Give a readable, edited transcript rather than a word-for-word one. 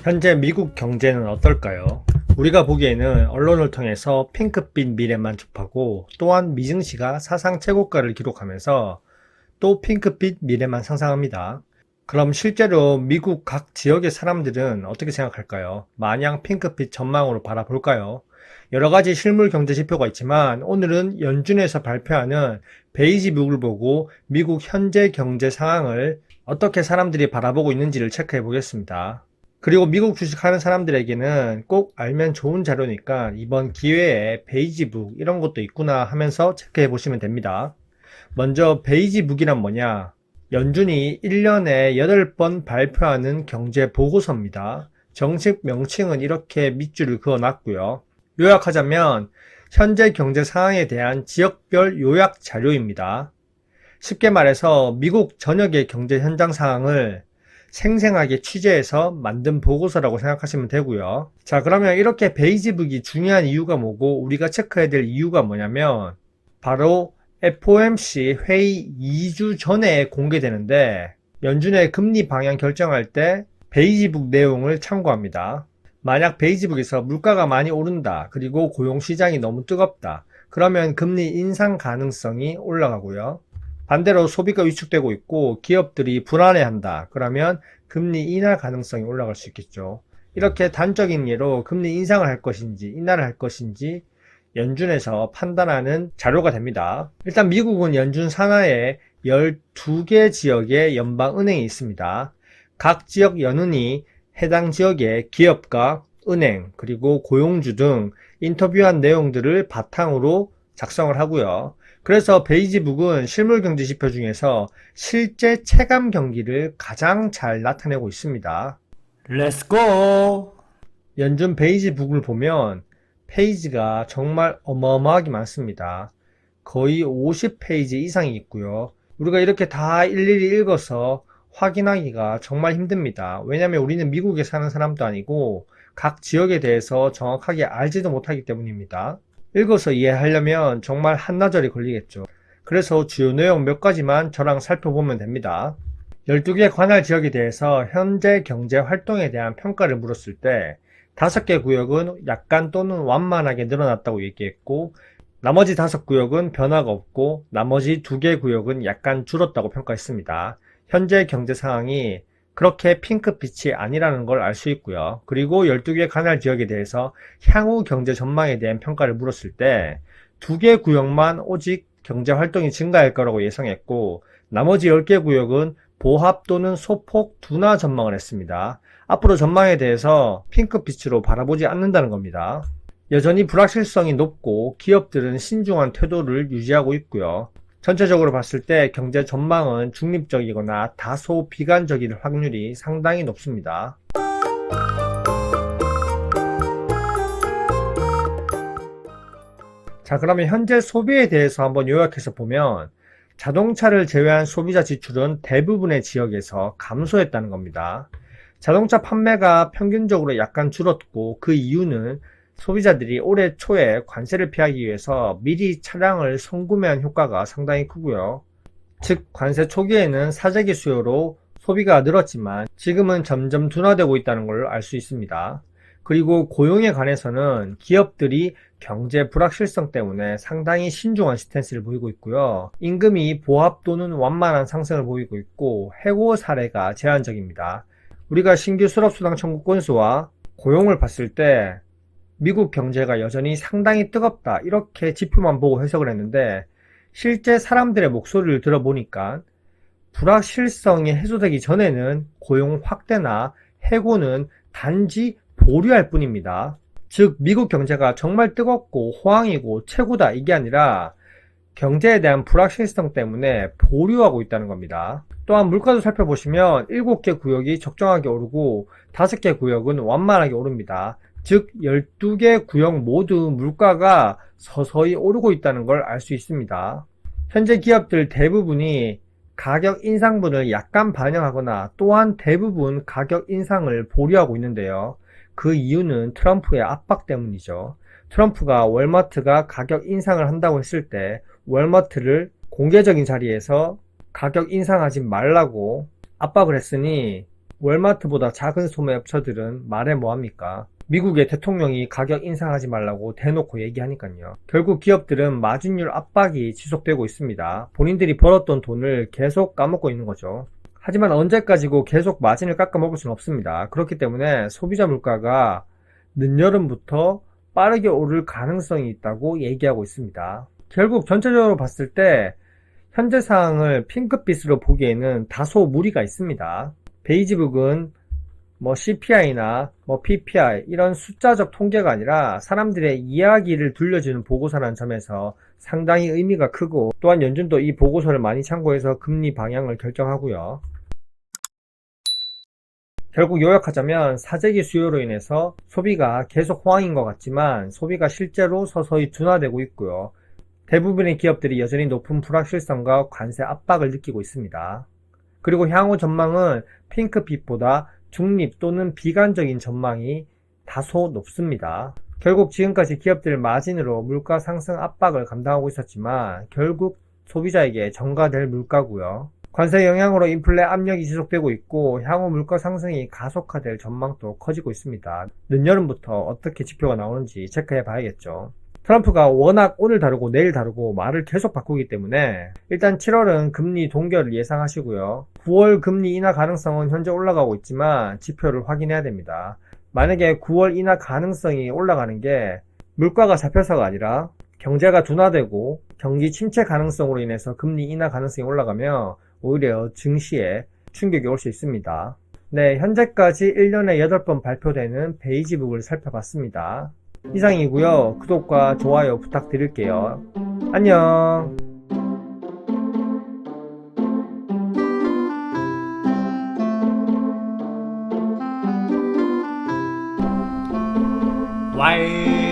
현재 미국 경제는 어떨까요? 우리가 보기에는 언론을 통해서 핑크빛 미래만 접하고 또한 미증시가 사상 최고가를 기록하면서 또 핑크빛 미래만 상상합니다. 그럼 실제로 미국 각 지역의 사람들은 어떻게 생각할까요? 마냥 핑크빛 전망으로 바라볼까요? 여러 가지 실물 경제 지표가 있지만 오늘은 연준에서 발표하는 베이지북을 보고 미국 현재 경제 상황을 어떻게 사람들이 바라보고 있는지를 체크해 보겠습니다. 그리고 미국 주식하는 사람들에게는 꼭 알면 좋은 자료니까 이번 기회에 베이지북 이런 것도 있구나 하면서 체크해 보시면 됩니다. 먼저 베이지북이란 뭐냐? 연준이 1년에 8번 발표하는 경제 보고서입니다. 정식 명칭은 이렇게 밑줄을 그어 놨고요. 요약하자면 현재 경제 상황에 대한 지역별 요약 자료입니다. 쉽게 말해서 미국 전역의 경제 현장 상황을 생생하게 취재해서 만든 보고서라고 생각하시면 되고요. 자, 그러면 이렇게 베이지북이 중요한 이유가 뭐고 우리가 체크해야 될 이유가 뭐냐면 바로 FOMC 회의 2주 전에 공개되는데 연준의 금리 방향 결정할 때 베이지북 내용을 참고합니다. 만약 베이지북에서 물가가 많이 오른다, 그리고 고용시장이 너무 뜨겁다, 그러면 금리 인상 가능성이 올라가고요. 반대로 소비가 위축되고 있고 기업들이 불안해한다, 그러면 금리 인하 가능성이 올라갈 수 있겠죠. 이렇게 단적인 예로 금리 인상을 할 것인지 인하를 할 것인지 연준에서 판단하는 자료가 됩니다. 일단 미국은 연준 산하에 12개 지역의 연방은행이 있습니다. 각 지역 연은이 해당 지역의 기업가, 은행, 그리고 고용주 등 인터뷰한 내용들을 바탕으로 작성을 하고요. 그래서 베이지북은 실물 경제 지표 중에서 실제 체감 경기를 가장 잘 나타내고 있습니다. 렛츠고! 연준 베이지북을 보면 페이지가 정말 어마어마하게 많습니다. 거의 50페이지 이상이 있고요. 우리가 이렇게 다 일일이 읽어서 확인하기가 정말 힘듭니다. 왜냐하면 우리는 미국에 사는 사람도 아니고 각 지역에 대해서 정확하게 알지도 못하기 때문입니다. 읽어서 이해하려면 정말 한나절이 걸리겠죠. 그래서 주요 내용 몇 가지만 저랑 살펴보면 됩니다. 12개 관할 지역에 대해서 현재 경제 활동에 대한 평가를 물었을 때 5개 구역은 약간 또는 완만하게 늘어났다고 얘기했고 나머지 5구역은 변화가 없고 나머지 2개 구역은 약간 줄었다고 평가했습니다. 현재 경제 상황이 그렇게 핑크빛이 아니라는 걸 알 수 있고요. 그리고 12개 관할 지역에 대해서 향후 경제 전망에 대한 평가를 물었을 때 2개 구역만 오직 경제 활동이 증가할 거라고 예상했고 나머지 10개 구역은 보합 또는 소폭 둔화 전망을 했습니다. 앞으로 전망에 대해서 핑크빛으로 바라보지 않는다는 겁니다. 여전히 불확실성이 높고 기업들은 신중한 태도를 유지하고 있고요. 전체적으로 봤을 때 경제 전망은 중립적이거나 다소 비관적일 확률이 상당히 높습니다. 자, 그러면 현재 소비에 대해서 한번 요약해서 보면 자동차를 제외한 소비자 지출은 대부분의 지역에서 감소했다는 겁니다. 자동차 판매가 평균적으로 약간 줄었고 그 이유는 소비자들이 올해 초에 관세를 피하기 위해서 미리 차량을 선구매한 효과가 상당히 크고요. 즉 관세 초기에는 사재기 수요로 소비가 늘었지만 지금은 점점 둔화되고 있다는 걸 알 수 있습니다. 그리고 고용에 관해서는 기업들이 경제 불확실성 때문에 상당히 신중한 스탠스를 보이고 있고요. 임금이 보합 또는 완만한 상승을 보이고 있고 해고 사례가 제한적입니다. 우리가 신규 실업수당 청구 건수와 고용을 봤을 때 미국 경제가 여전히 상당히 뜨겁다 이렇게 지표만 보고 해석을 했는데 실제 사람들의 목소리를 들어보니까 불확실성이 해소되기 전에는 고용 확대나 해고는 단지 보류할 뿐입니다. 즉 미국 경제가 정말 뜨겁고 호황이고 최고다 이게 아니라 경제에 대한 불확실성 때문에 보류하고 있다는 겁니다. 또한 물가도 살펴보시면 7개 구역이 적정하게 오르고 5개 구역은 완만하게 오릅니다. 즉 12개 구역 모두 물가가 서서히 오르고 있다는 걸 알 수 있습니다. 현재 기업들 대부분이 가격 인상분을 약간 반영하거나 또한 대부분 가격 인상을 보류하고 있는데요. 그 이유는 트럼프의 압박 때문이죠. 트럼프가 월마트가 가격 인상을 한다고 했을 때 월마트를 공개적인 자리에서 가격 인상하지 말라고 압박을 했으니 월마트보다 작은 소매업체들은 말해 뭐합니까? 미국의 대통령이 가격 인상하지 말라고 대놓고 얘기하니까요. 결국 기업들은 마진율 압박이 지속되고 있습니다. 본인들이 벌었던 돈을 계속 까먹고 있는 거죠. 하지만 언제까지고 계속 마진을 깎아먹을 수는 없습니다. 그렇기 때문에 소비자 물가가 늦여름부터 빠르게 오를 가능성이 있다고 얘기하고 있습니다. 결국 전체적으로 봤을 때 현재 상황을 핑크빛으로 보기에는 다소 무리가 있습니다. 베이지북은 CPI나 PPI 이런 숫자적 통계가 아니라 사람들의 이야기를 들려주는 보고서라는 점에서 상당히 의미가 크고, 또한 연준도 이 보고서를 많이 참고해서 금리 방향을 결정하고요. 결국 요약하자면 사재기 수요로 인해서 소비가 계속 호황인 것 같지만 소비가 실제로 서서히 둔화되고 있고요. 대부분의 기업들이 여전히 높은 불확실성과 관세 압박을 느끼고 있습니다. 그리고 향후 전망은 핑크빛보다 중립 또는 비관적인 전망이 다소 높습니다. 결국 지금까지 기업들 마진으로 물가 상승 압박을 감당하고 있었지만 결국 소비자에게 전가될 물가고요. 관세 영향으로 인플레 압력이 지속되고 있고 향후 물가 상승이 가속화될 전망도 커지고 있습니다. 늦여름부터 어떻게 지표가 나오는지 체크해 봐야겠죠. 트럼프가 워낙 오늘 다르고 내일 다르고 말을 계속 바꾸기 때문에 일단 7월은 금리 동결을 예상하시고요. 9월 금리 인하 가능성은 현재 올라가고 있지만 지표를 확인해야 됩니다. 만약에 9월 인하 가능성이 올라가는 게 물가가 잡혀서가 아니라 경제가 둔화되고 경기 침체 가능성으로 인해서 금리 인하 가능성이 올라가면 오히려 증시에 충격이 올 수 있습니다. 네, 현재까지 1년에 8번 발표되는 베이지북을 살펴봤습니다. 이상이고요. 구독과 좋아요 부탁드릴게요. 안녕. 와이